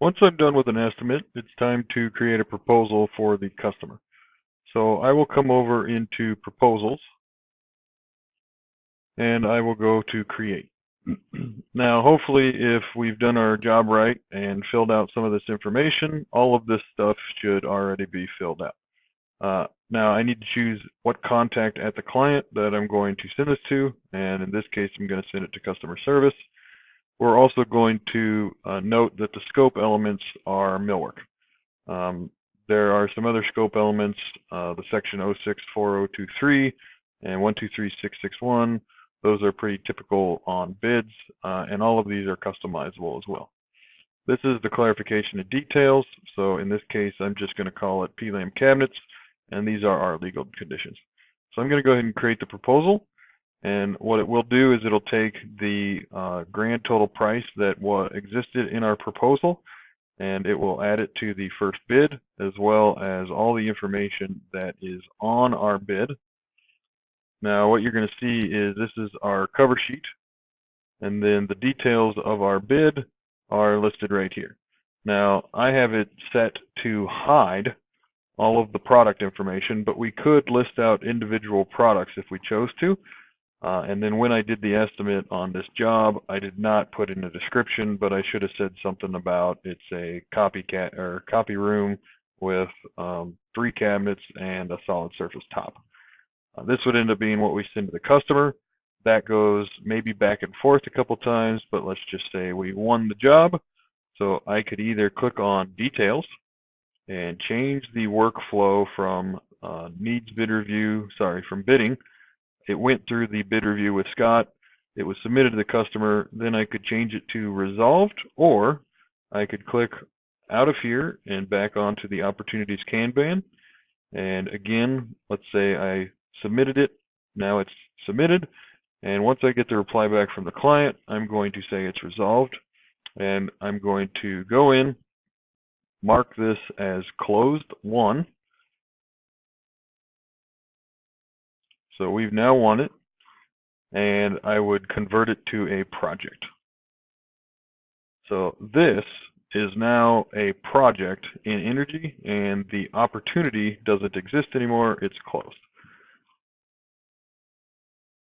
Once I'm done with an estimate, it's time to create a proposal for the customer. So I will come over into Proposals, and I will go to Create. Now, hopefully, if we've done our job right and filled out some of this information, all of this stuff should already be filled out. Now, I need to choose what contact at the client that I'm going to send this to, and in this case, I'm going to send it to customer service. We're also going to note that the scope elements are millwork. There are some other scope elements, the section 064023 and 123661. Those are pretty typical on bids, and all of these are customizable as well. This is the clarification of details, so in this case, I'm just going to call it PLAM cabinets, and these are our legal conditions. So I'm going to go ahead and create the proposal, and what it will do is it'll take the grand total price that existed in our proposal, and it will add it to the first bid, as well as all the information that is on our bid. Now what you're going to see is this is our cover sheet, and then the details of our bid are listed right here. Now I have it set to hide all of the product information, but we could list out individual products if we chose to. And then when I did the estimate on this job, I did not put in a description, but I should have said something about it's a copy room with 3 cabinets and a solid surface top. This would end up being what we send to the customer. That goes maybe back and forth a couple times, but let's just say we won the job. So I could either click on Details and change the workflow from from bidding. It went through the bid review with Scott. It was submitted to the customer. Then I could change it to resolved, or I could click out of here and back onto the opportunities Kanban. And again, let's say I submitted it. Now it's submitted. And once I get the reply back from the client, I'm going to say it's resolved. And I'm going to go in, mark this as closed won. So we've now won it, and I would convert it to a project. So this is now a project in Energy, and the opportunity doesn't exist anymore, it's closed.